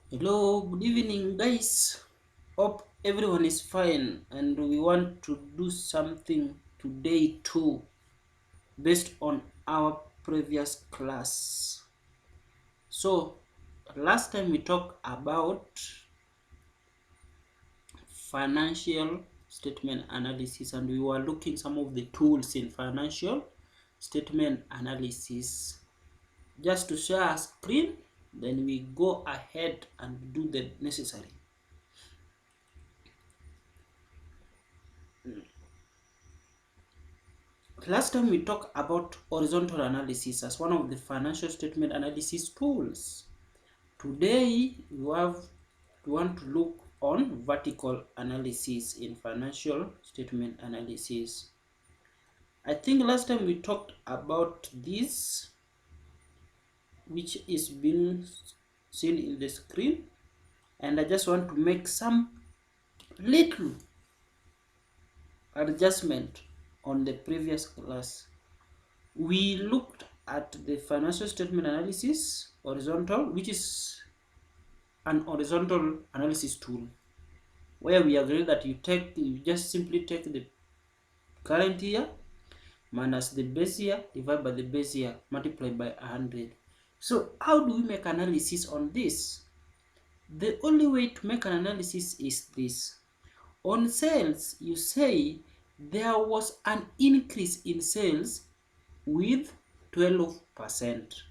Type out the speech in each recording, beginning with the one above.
Hello, good evening, guys. Hope everyone is fine, and we want to do something today too, based on our previous class. So, last time we talked about financial statement analysis, and we were looking some of the tools in financial statement analysis. Just to share a screen, then we go ahead and do the necessary. Last time we talked about horizontal analysis as one of the financial statement analysis tools. Today we want to look on vertical analysis in financial statement analysis. I think last time we talked about this, which is being seen in the screen, and I just want to make some little adjustment on the previous class. We looked at the financial statement analysis horizontal, which is an horizontal analysis tool, where we agree that you just simply take the current year minus the base year divided by the base year multiplied by 100. So how do we make analysis on this? The only way to make an analysis is this. On sales, you say there was an increase in sales with 12%.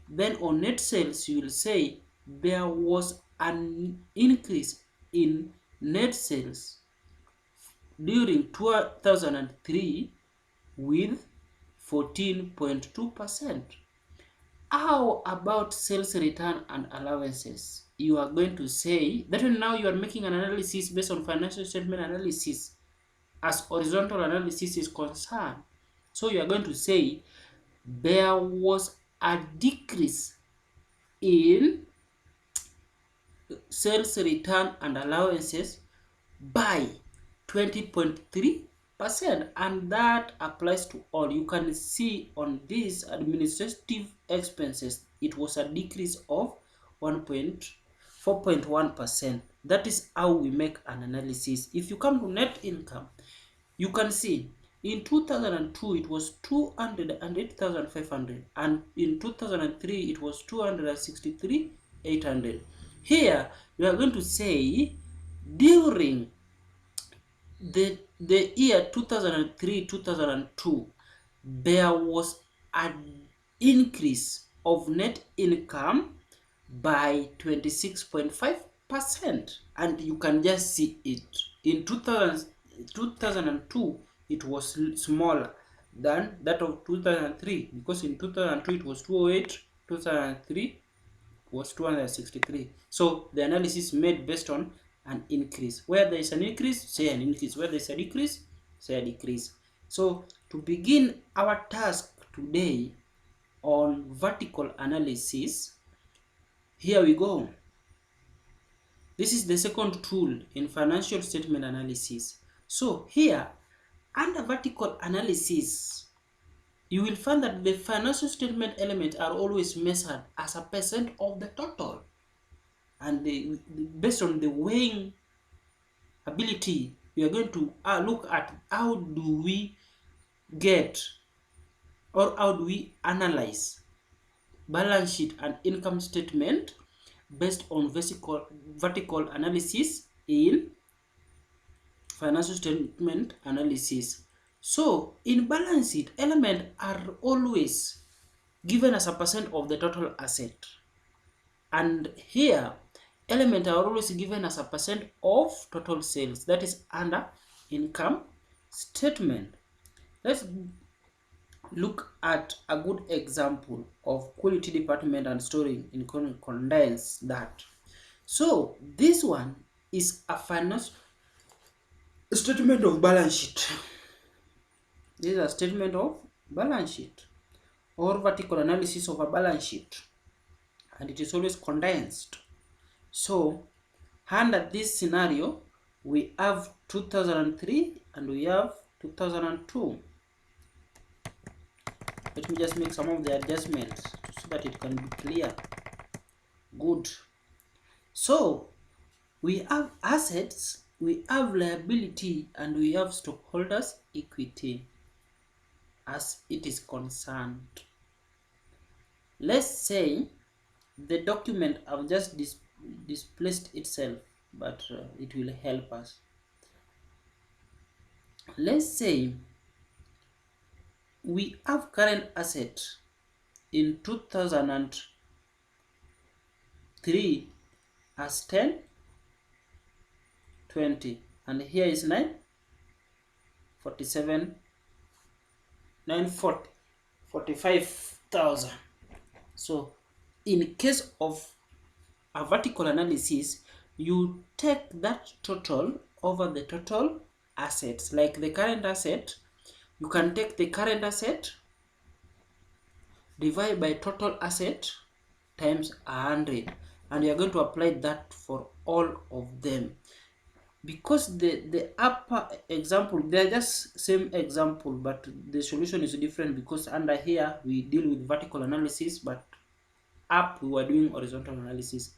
Then on net sales, you will say there was an increase in net sales during 2003 with 14.2%. How about sales return and allowances? You are going to say that now you are making an analysis based on financial statement analysis as horizontal analysis is concerned. So you are going to say there was a decrease in sales return and allowances by 20.3%, and that applies to all. You can see on these administrative expenses it was a decrease of 4.1%. That is how we make an analysis. If you come to net income, you can see in 2002 it was 208,500, and in 2003 it was 263,800. Here we are going to say during the year 2003-2002 there was an increase of net income by 26.5%, and you can just see it. In 2002 it was smaller than that of 2003, because in 2002 it was 208, 2003 was 263. So the analysis made based on an increase. Where there is an increase, say an increase. Where there is a decrease, say a decrease. So to begin our task today on vertical analysis, here we go. This is the second tool in financial statement analysis. So here, under vertical analysis, you will find that the financial statement elements are always measured as a percent of the total. And based on the weighing ability, we are going to look at how do we get, or how do we analyze balance sheet and income statement based on vertical analysis in financial statement analysis. So in balance sheet, elements are always given as a percent of the total asset, and here elements are always given as a percent of total sales. That is under income statement. Let's look at a good example of quality department and storing in condense that. So this one is a financial statement of balance sheet. This is a statement of balance sheet or vertical analysis of a balance sheet, and it is always condensed. So under this scenario, we have 2003 and we have 2002. Let me just make some of the adjustments so that it can be clear. Good. So we have assets, we have liability, and we have stockholders equity as it is concerned. Let's say the document I've just displaced itself, but it will help us. Let's say we have current asset in 2003 as 10, 20, and here is 9, 47, 940, 45,000. So in case of a vertical analysis, you take that total over the total assets. Like the current asset, you can take the current asset, divide by total asset times 100, and you are going to apply that for all of them. Because the upper example, they are just same example, but the solution is different, because under here we deal with vertical analysis, but up we are doing horizontal analysis.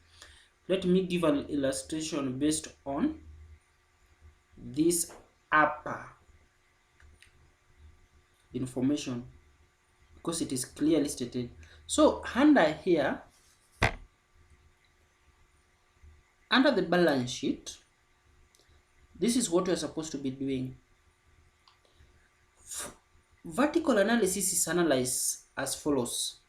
Let me give an illustration based on this upper information, because it is clearly stated. So under here, under the balance sheet, this is what we are supposed to be doing. Vertical analysis is analyzed as follows.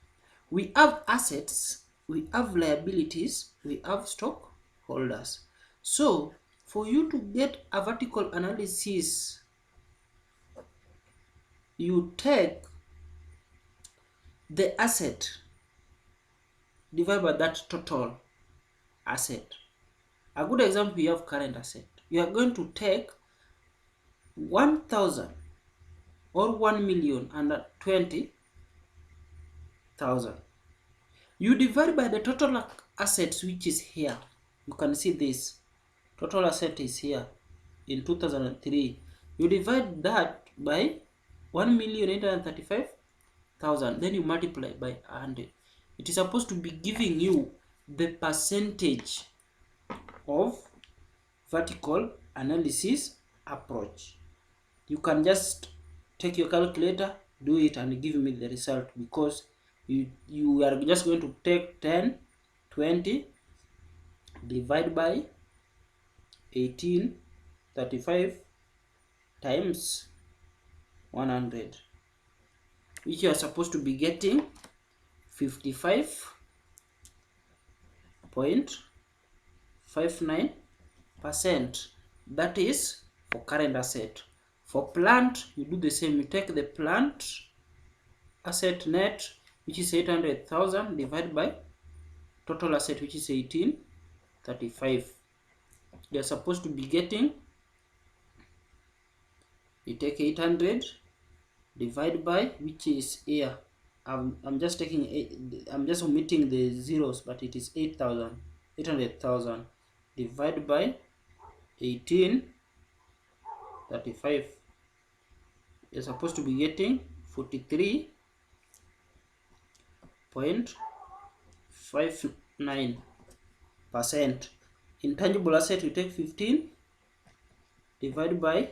We have assets, we have liabilities, we have stockholders. So for you to get a vertical analysis, you take the asset divided by that total asset. A good example, we have current asset. You are going to take 1,000 or 1,020,000. You divide by the total assets, which is here. You can see this total asset is here in 2003. You divide that by 1,835,000. Then you multiply by 100. It is supposed to be giving you the percentage of vertical analysis approach. You can just take your calculator, do it, and give me the result, because you are just going to take 10, 20, divide by 18, 35 times 100, which you are supposed to be getting 55.59%. That is for current asset. For plant, you do the same. You take the plant asset net, which is 800,000, divided by total asset, which is 1835. You are supposed to be getting, you take 800, divide by, which is here. I'm just omitting the zeros, but it is 800,000 divided by 1835. You're supposed to be getting 43.59%. Intangible asset, you take 15, divided by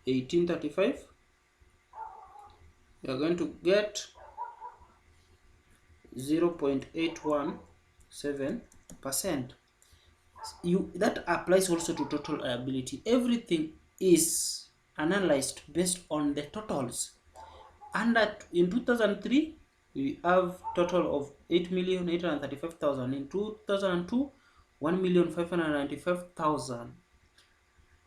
1835. You are going to get 0.817%. That applies also to total liability. Everything is analyzed based on the totals. And that in 2003 we have total of 8,835,000. In 2002, 1,595,000.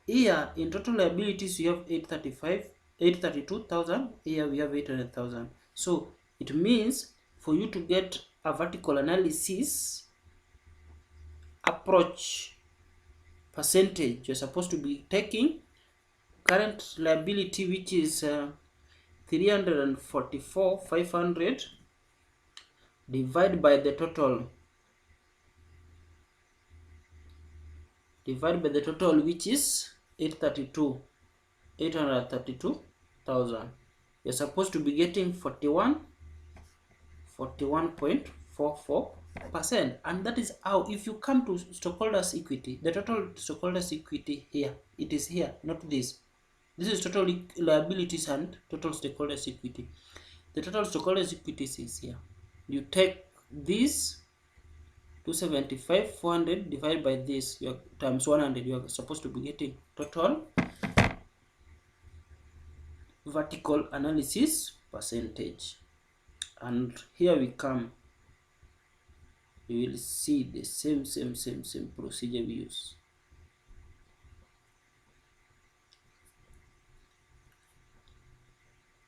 Here in total liabilities we have 832,000. Here we have 800,000. So it means for you to get a vertical analysis approach percentage, you're supposed to be taking current liability, which is 344,500, divide by the total, which is 832,000. You're supposed to be getting 41.5%. 44%. And that is how, if you come to stockholders equity, the total stockholders equity here, it is here, not this. This is total liabilities and total stockholders equity. The total stockholders equity is here. You take this 275 400 divided by this, your times 100, you are supposed to be getting total vertical analysis percentage. And here we come, you will see the same procedure we use.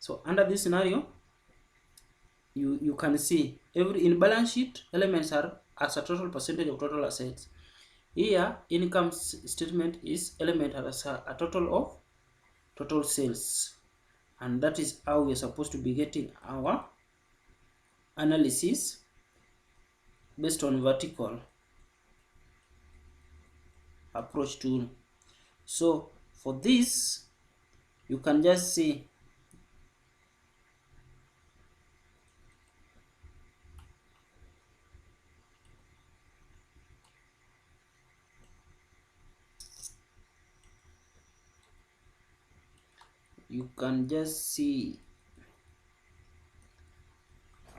So under this scenario, you can see every in balance sheet elements are as a total percentage of total assets. Here income statement is element as a total of total sales, and that is how we are supposed to be getting our analysis based on vertical approach tool. So for this, you can just see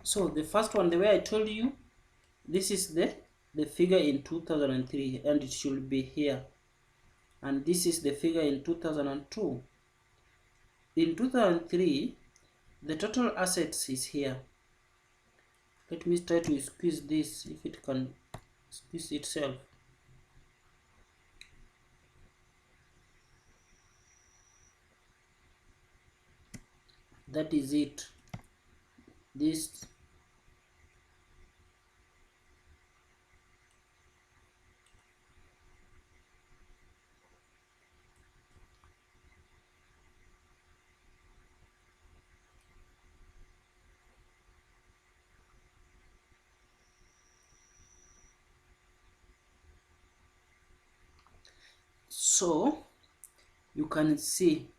so the first one, the way I told you, this is the figure in 2003 and it should be here, and this is the figure in 2002. In 2003 the total assets is here. Let me try to squeeze this, if it can squeeze itself. That is it. This so you can see,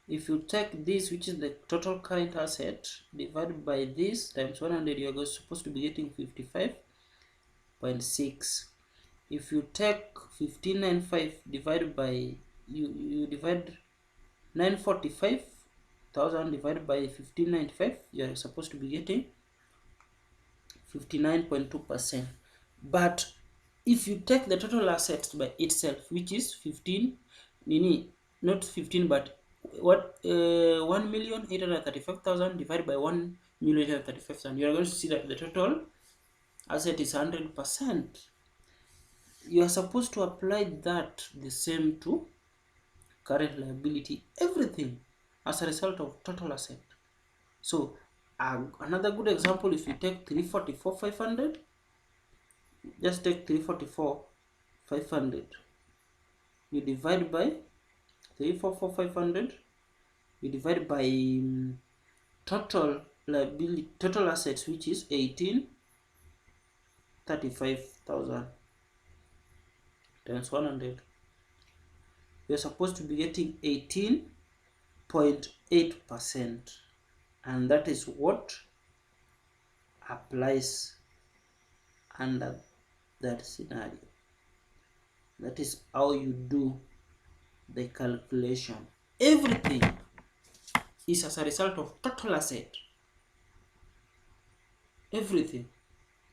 if you take this, which is the total current asset, divided by this times 100, you are supposed to be getting 55.6. If you take 1595 divided by, you divide 945,000 divided by 1595, you are supposed to be getting 59.2%. But if you take the total assets by itself, which is 15, not 15 but what 1,835,000 divided by 1,835,000, you are going to see that the total asset is 100%. You are supposed to apply that the same to current liability, everything as a result of total asset. So another good example, if you take 344,500, just take 344,500, you divide by 344,500, you divide by total liability, total assets, which is 18,35,000 times 100. We are supposed to be getting 18.8%, and that is what applies under that scenario. That is how you do the calculation. Everything is as a result of total asset. Everything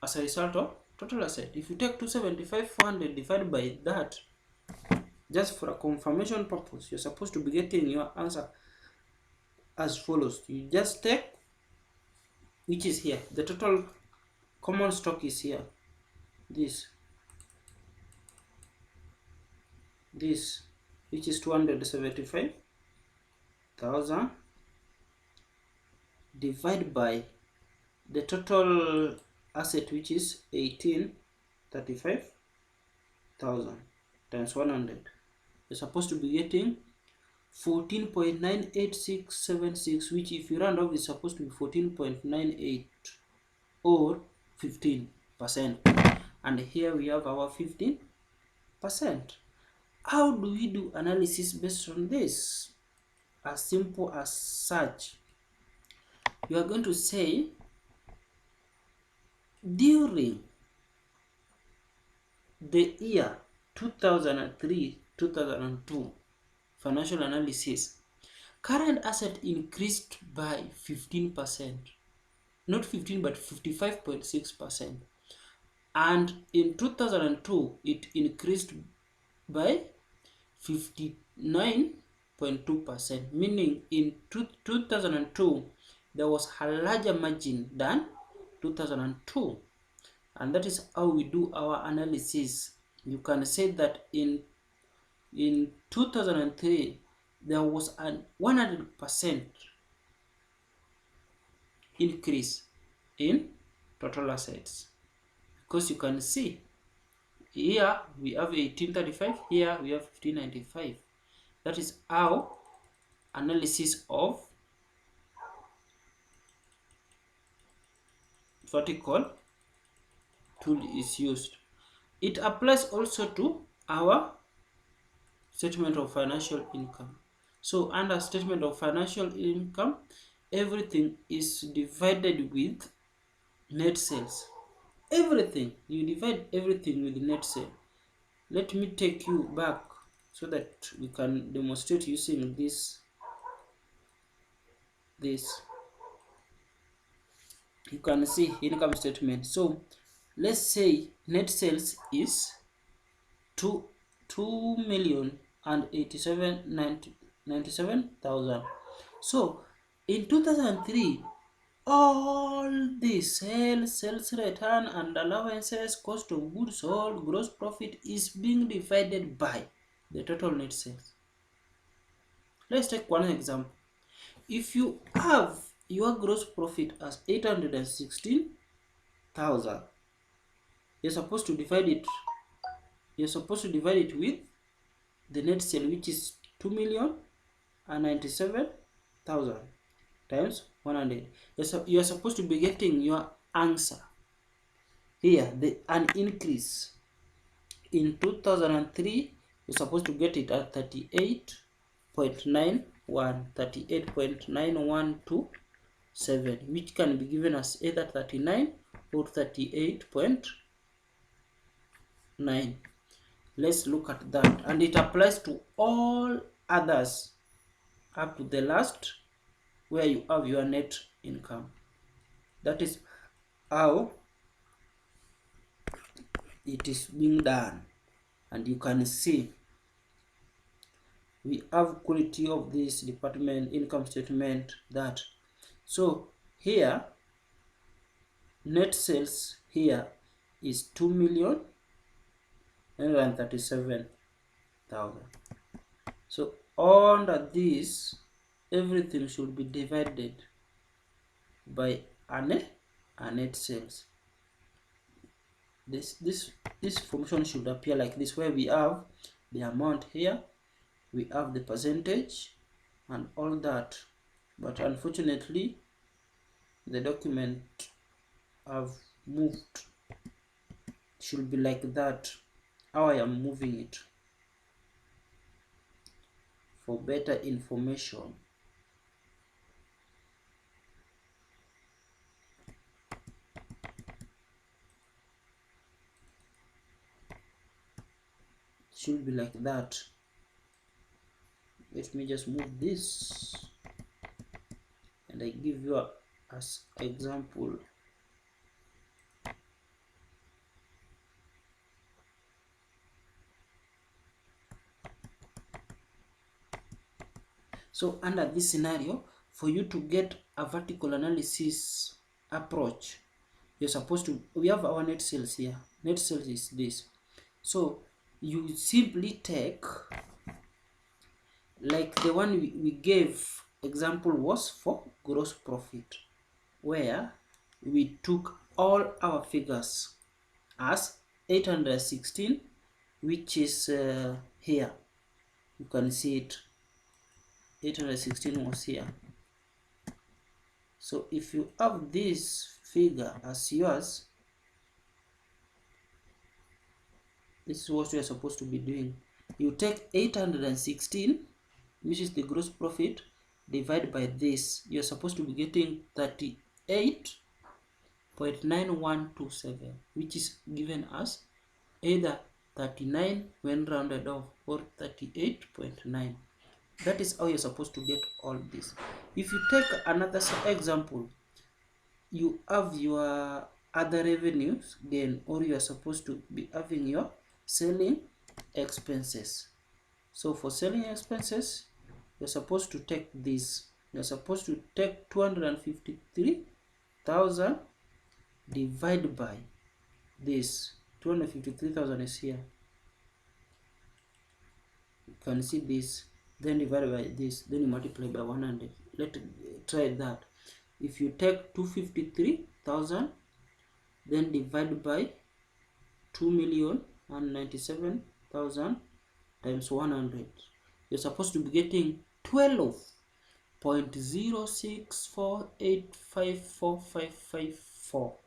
as a result of total asset. If you take 275,400 divided by that, just for a confirmation purpose, you're supposed to be getting your answer as follows. You just take, which is here, the total common stock is here, this which is 275,000 divided by the total asset, which is 18,35,000 times 100. You're supposed to be getting 14.98676, which if you round off is supposed to be 14.98 or 15%. And here we have our 15%. How do we do analysis based on this? As simple as such. You are going to say during the year 2003-2002 financial analysis, current asset increased by 15%, not 15 but 55.6%, and in 2002 it increased by 59.2%, meaning in 2002 there was a larger margin than 2002, and that is how we do our analysis. You can say that in 2003 there was a 100% increase in total assets, because you can see here we have 1835, here we have 1595. That is how analysis of vertical tool is used. It applies also to our statement of financial income. So under statement of financial income, everything is divided with net sales. Everything, you divide everything with net sale. Let me take you back so that we can demonstrate using this. You can see income statement. So let's say net sales is 2,097,097,000. So in 2003, all the sales return and allowances, cost of goods sold, gross profit is being divided by the total net sales. Let's take one example. If you have your gross profit as 816,000, you're supposed to divide it with the net sale, which is 2,097,000 times 100. You're supposed to be getting your answer here, an increase. In 2003 you're supposed to get it at 38.91, which can be given as either 39 or 38.9. Let's look at that, and it applies to all others up to the last where you have your net income. That is how it is being done, and you can see we have quality of this department income statement. That so here net sales here is 2,937,000. So under this, everything should be divided by a net sales. This formation should appear like this, where we have the amount here, we have the percentage and all that, but unfortunately the document have moved. It should be like that, how I am moving it for better information. It should be like that. Let me just move this and I give you as example. So under this scenario, for you to get a vertical analysis approach, you're supposed to, we have our net sales here. Net sales is this. So you simply take, like the one we gave example was for gross profit, where we took all our figures as 816, which is here. You can see it, 816 was here. So if you have this figure as yours, this is what you are supposed to be doing. You take 816, which is the gross profit, divide by this. You are supposed to be getting 38 0.9127, which is given as either 39 when rounded off or 38.9. That is how you're supposed to get all this. If you take another example, you have your other revenues gain, or you are supposed to be having your selling expenses. So for selling expenses, you're supposed to take this. You're supposed to take 253,000 divided by this. 253,000 is here. You can see this. Then divided by this. Then you multiply by 100. Let's try that. If you take 253,000, then divide by 2,097,000 times 100, you're supposed to be getting 12.064854554,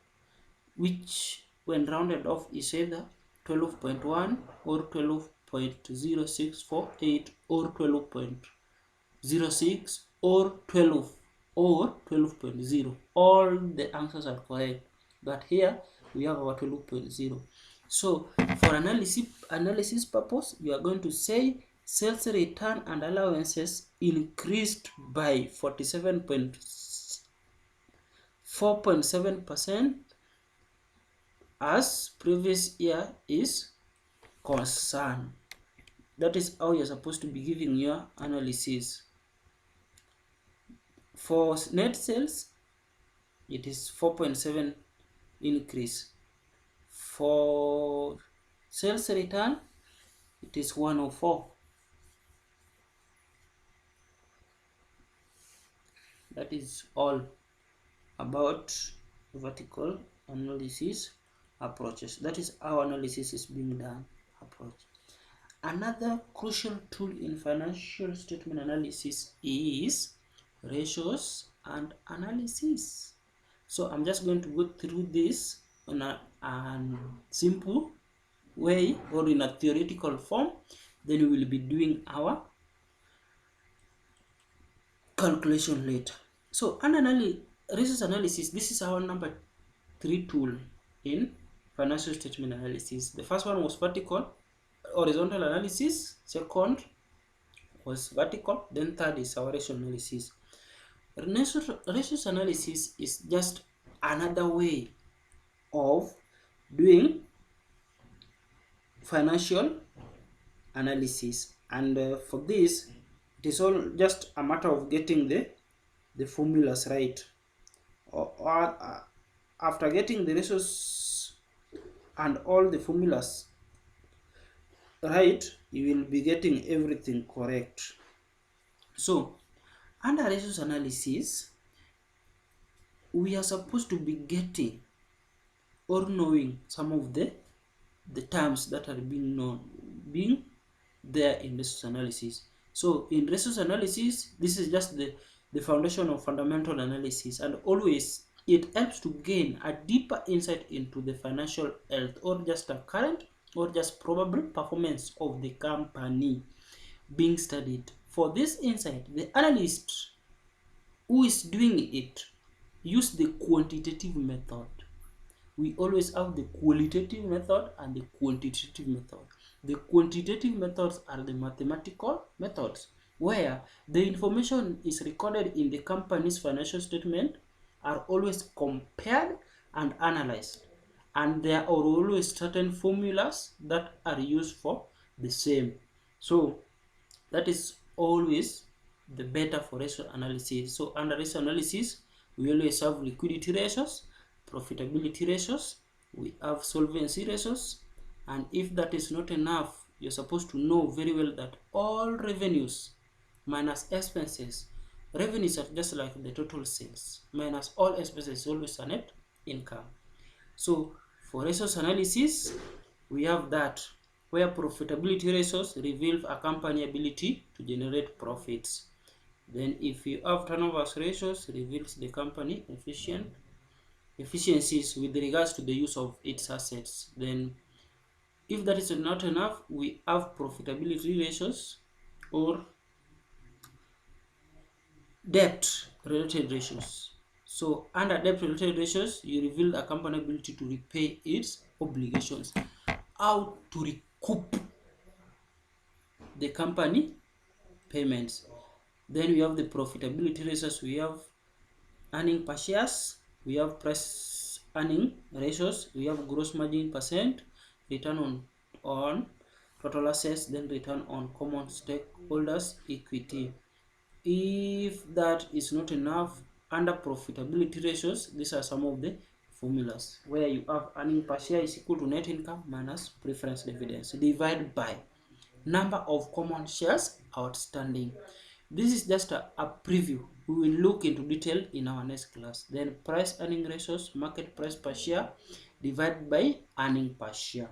which when rounded off is either 12.1 or 12.0648 or 12.06 or 12 or 12.0. All the answers are correct, but here we have our 12.0. So for analysis purpose, you are going to say sales return and allowances increased by 4.7% as previous year is concerned. That is how you're supposed to be giving your analysis. For net sales, it is 4.7 increase. For sales return, it is 104. That is all about vertical analysis approaches. That is how analysis is being done approach. Another crucial tool in financial statement analysis is ratios and analysis. So I'm just going to go through this on a simple way or in a theoretical form. Then we will be doing our calculation later. So ratios analysis, this is our number 3 tool in financial statement analysis. The first one was horizontal analysis, second was vertical, then third is our ratio analysis. Ratios analysis is just another way of doing financial analysis, and for this it is all just a matter of getting the formulas right, or after getting the ratios and all the formulas right, you will be getting everything correct. So under ratios analysis, we are supposed to be getting or knowing some of the terms that are being there in ratios analysis. So in ratios analysis, this is just the foundation of fundamental analysis, and always it helps to gain a deeper insight into the financial health or just a current or just probable performance of the company being studied. For this insight, the analyst who is doing it use the quantitative method. We always have the qualitative method and the quantitative method. The quantitative methods are the mathematical methods, where the information is recorded in the company's financial statement are always compared and analyzed, and there are always certain formulas that are used for the same. So that is always the better for ratio analysis. So under ratio analysis, we always have liquidity ratios, profitability ratios, we have solvency ratios, and if that is not enough, you're supposed to know very well that all revenues minus expenses, revenues are just like the total sales minus all expenses, always a net income. So for ratios analysis, we have that where profitability ratios reveal a company ability to generate profits. Then if you have turnover ratios, reveals the company efficiencies with regards to the use of its assets. Then if that is not enough, we have profitability ratios or debt related ratios. So under debt related ratios, you reveal a company ability to repay its obligations. How to recoup the company payments. Then we have the profitability ratios. We have earning per shares. We have price earning ratios. We have gross margin percent, return on total assets, then return on common stakeholders equity. If that is not enough, under profitability ratios, these are some of the formulas where you have earning per share is equal to net income minus preference dividends divided by number of common shares outstanding. This is just a preview. We will look into detail in our next class. Then price earning ratios, market price per share divided by earning per share.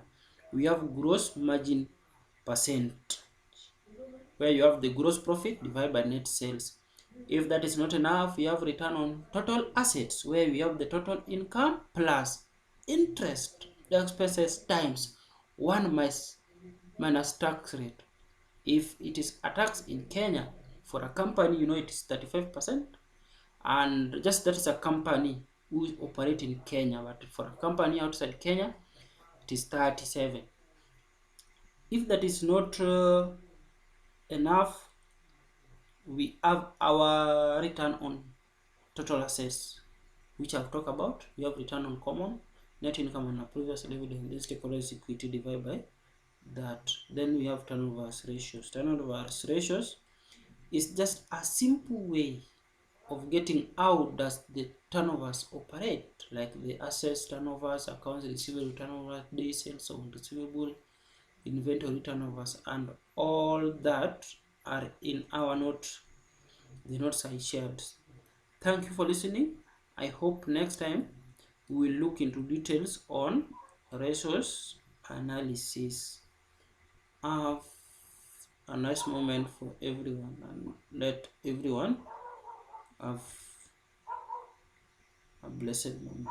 We have gross margin percent, where you have the gross profit divided by net sales. If that is not enough, we have return on total assets, where we have the total income plus interest expenses times 1 minus tax rate. If it is a tax in Kenya, for a company, it is 35%, and just that is a company who is operating in Kenya, but for a company outside Kenya, it is 37. If that is not enough, we have our return on total assets, which I've talked about. We have return on common, net income on a previous dividend, this stakeholders equity divided by that. Then we have turnover ratios. Turnover ratios is just a simple way of getting how does the turnovers operate, like the assets turnovers, accounts receivable turnover, days sales on receivable, inventory turnovers, and all that are in our note, the notes I shared. Thank you for listening. I hope next time we will look into details on ratios analysis. Have a nice moment for everyone, and let everyone have a blessed moment.